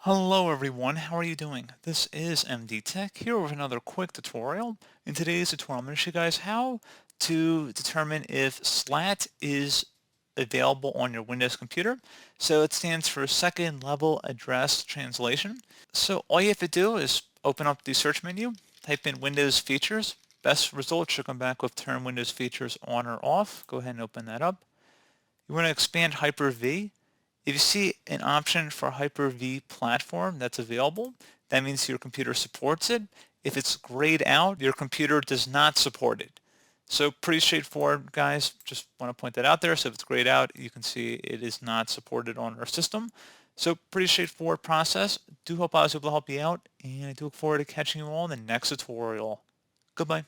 Hello everyone, how are you doing? This is MD Tech here with another quick tutorial. In today's tutorial, I'm going to show you guys how to determine if SLAT is available on your Windows computer. So it stands for Second Level Address Translation. So all you have to do is open up the search menu, type in Windows Features. Best results should come back with Turn Windows Features on or off. Go ahead and open that up. You want to expand Hyper-V. If you see an option for Hyper-V platform that's available, that means your computer supports it. If it's grayed out, your computer does not support it. So pretty straightforward, guys. Just want to point that out there. So if it's grayed out, you can see it is not supported on our system. So pretty straightforward process. Do hope I was able to help you out, and I do look forward to catching you all in the next tutorial. Goodbye.